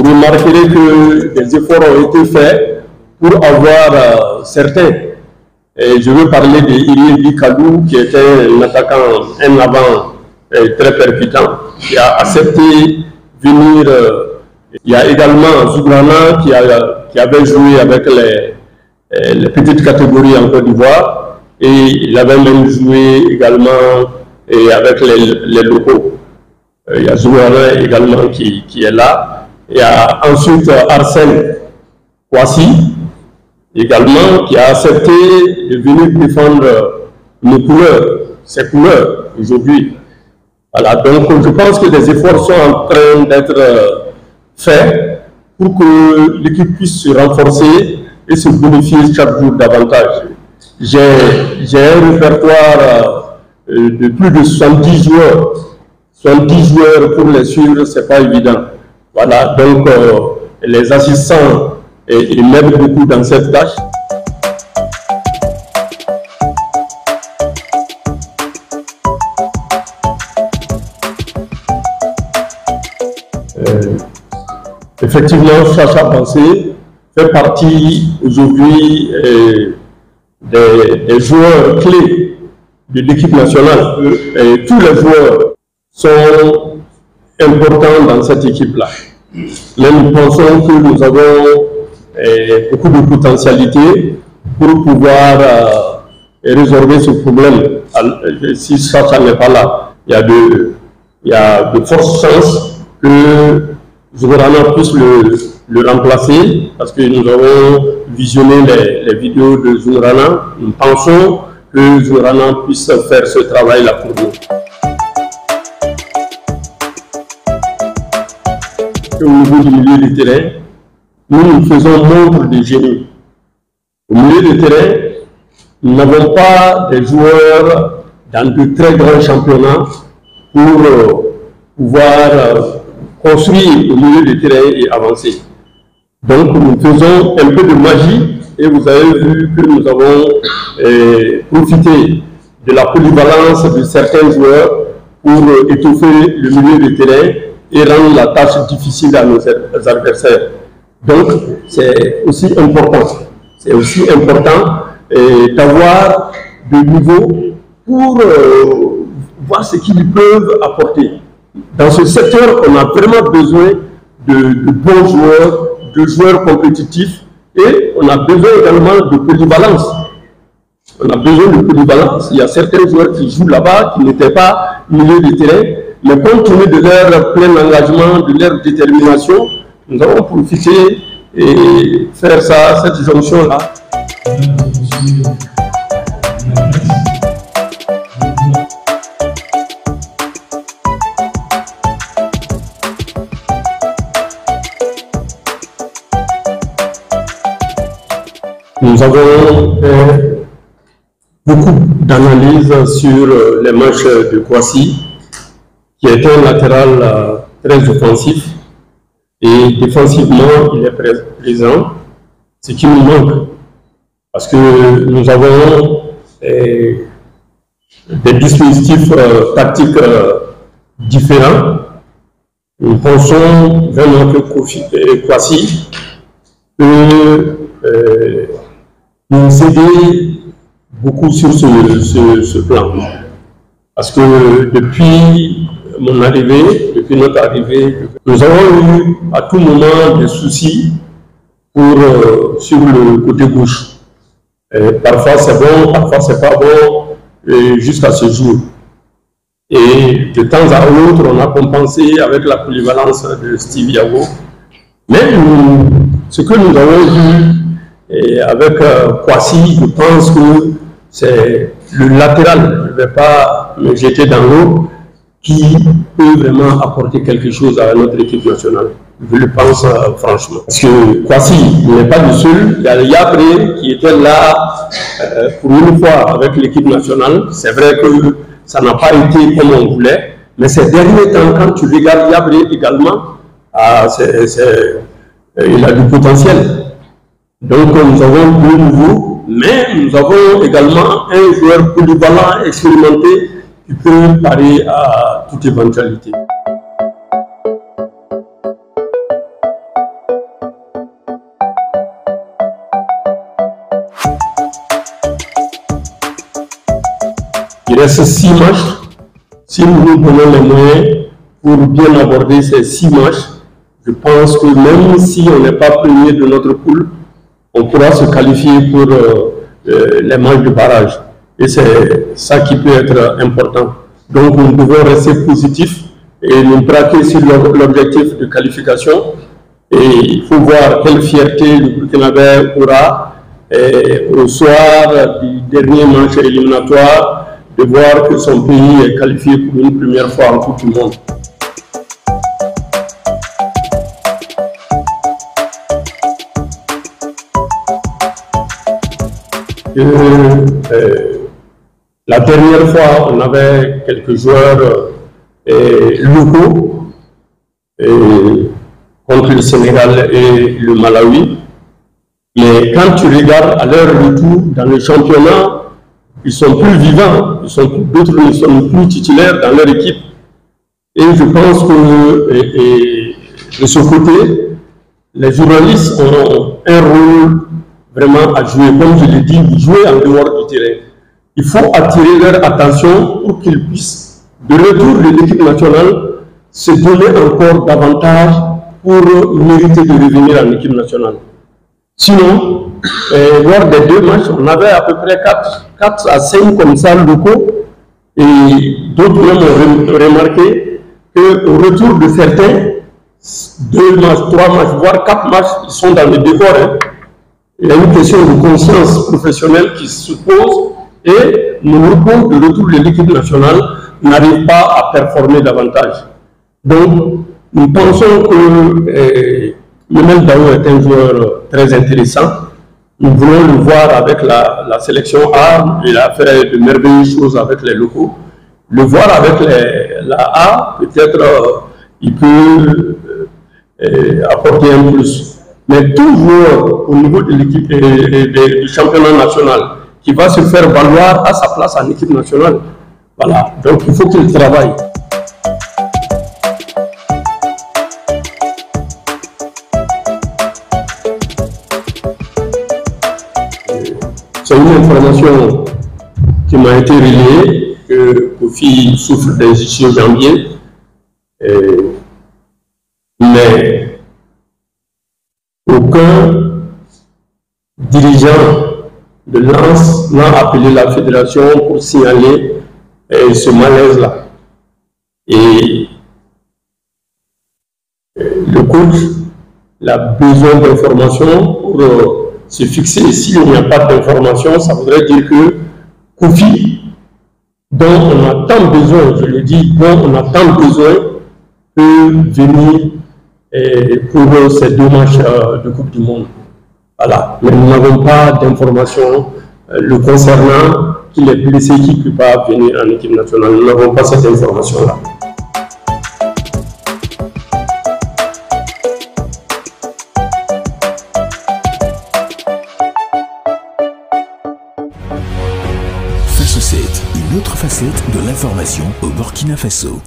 vous remarquerez que des efforts ont été faits pour avoir certains. Et je veux parler de Iriébi Kalou, qui était un attaquant, un avant très percutant, qui a accepté venir. Il y a également Zougrana qui avait joué avec les petites catégories en Côte d'Ivoire, et il avait même joué également avec les locaux. Il y a Zougrana également qui est là. Il y a ensuite Arsène Kouassi, également, qui a accepté de venir défendre nos couleurs, ses couleurs aujourd'hui. Voilà, donc je pense que des efforts sont en train d'être faits pour que l'équipe puisse se renforcer et se bénéficier chaque jour davantage. J'ai un répertoire de plus de 70 joueurs. 70 joueurs pour les suivre, ce n'est pas évident. Voilà, donc les assistants ils m'aident beaucoup dans cette tâche. Effectivement, Chacha Bansé fait partie aujourd'hui des joueurs clés de l'équipe nationale. Et tous les joueurs sont importants dans cette équipe-là. Mais nous pensons que nous avons beaucoup de potentialité pour pouvoir résorber ce problème. Si Chacha n'est pas là, il y a de fortes chances que Zougrana puisse le remplacer, parce que nous avons visionné les vidéos de Zougrana. Nous pensons que Zougrana puisse faire ce travail-là pour nous. Au niveau du milieu de terrain, nous faisons montre de génie. Au milieu de terrain, nous n'avons pas des joueurs dans de très grands championnats pour pouvoir construire au milieu de terrain et avancer. Donc nous faisons un peu de magie et vous avez vu que nous avons profité de la polyvalence de certains joueurs pour étoffer le milieu de terrain et rendre la tâche difficile à nos adversaires. Donc c'est aussi important. C'est aussi important d'avoir de niveau pour voir ce qu'ils peuvent apporter. Dans ce secteur, on a vraiment besoin de bons joueurs, de joueurs compétitifs, et on a besoin également de polyvalence. On a besoin de polyvalence. Il y a certains joueurs qui jouent là-bas, qui n'étaient pas milieu de terrain, mais compte tenu de leur plein engagement, de leur détermination, nous avons profité et faire ça, cette jonction-là. Nous avons fait beaucoup d'analyses sur les matchs de Kouassi, qui est un latéral très offensif, et défensivement il est présent, ce qui nous manque, parce que nous avons des dispositifs tactiques différents. Nous pensons vraiment que Kouassi peut nous aider beaucoup sur ce plan. Parce que depuis mon arrivée, depuis notre arrivée, nous avons eu à tout moment des soucis sur le côté gauche. Parfois c'est bon, parfois c'est pas bon, jusqu'à ce jour. Et de temps à autre, on a compensé avec la polyvalence de Steve Yago. Mais ce que nous avons vu avec Kouassi, je pense que c'est le latéral, je ne vais pas me jeter dans l'eau, qui peut vraiment apporter quelque chose à notre équipe nationale. Je le pense franchement. Parce que Kouassi n'est pas le seul. Il y a Yabré qui était là pour une fois avec l'équipe nationale. C'est vrai que ça n'a pas été comme on voulait. Mais ces derniers temps, quand tu regardes Yabré également, il a du potentiel. Donc nous avons deux nouveaux, mais nous avons également un joueur polyvalent, expérimenté, qui peut parer à toute éventualité. Il reste 6 matchs. Si nous nous donnons les moyens pour bien aborder ces 6 matchs, je pense que même si on n'est pas premier de notre poule, on pourra se qualifier pour les matchs de barrage. Et c'est ça qui peut être important. Donc nous devons rester positifs et nous braquer sur l'objectif de qualification. Et il faut voir quelle fierté le Burkinabé aura au soir du dernier match éliminatoire, de voir que son pays est qualifié pour une première fois en Coupe du Monde. La dernière fois, on avait quelques joueurs locaux contre le Sénégal et le Malawi. Mais quand tu regardes à leur retour dans le championnat, ils sont plus vivants, d'autres ne sont plus titulaires dans leur équipe. Et je pense que de ce côté, les journalistes ont un rôle vraiment à jouer. Comme je l'ai dit, jouer en dehors du terrain. Il faut attirer leur attention pour qu'ils puissent, de retour de l'équipe nationale, se donner encore davantage pour mériter de revenir en équipe nationale. Sinon, lors des 2 matchs, on avait à peu près 4 à 5 comme ça locaux, et d'autres même ont remarqué qu'au retour de certains, 2 matchs, 3 matchs, voire 4 matchs, ils sont dans le décor. Il y a une question de conscience professionnelle qui se pose et nos locaux de retour de l'équipe nationale n'arrivent pas à performer davantage. Donc, nous pensons que Lionel Daou est un joueur très intéressant. Nous voulons le voir avec la sélection A. Il a fait de merveilleuses choses avec les locaux. Le voir avec la A, peut-être il peut apporter un plus. Mais tout joueur au niveau de l'équipe du championnat national qui va se faire valoir à sa place en équipe nationale. Voilà. Donc il faut qu'il travaille. C'est une information qui m'a été relayée que Kofi souffre des ischios jambiers. Mais aucun dirigeant de Lens n'a appelé la fédération pour signaler ce malaise-là. Et le coach a besoin d'informations pour se fixer. S'il n'y a pas d'informations, ça voudrait dire que Kofi, dont on a tant besoin, je le dis, dont on a tant besoin, peut venir pour ces 2 matchs de Coupe du Monde. Voilà. Mais nous n'avons pas d'informations le concernant, qu'il est blessé, qu'il ne peut pas venir en équipe nationale. Nous n'avons pas cette information-là. Faso 7, une autre facette de l'information au Burkina Faso.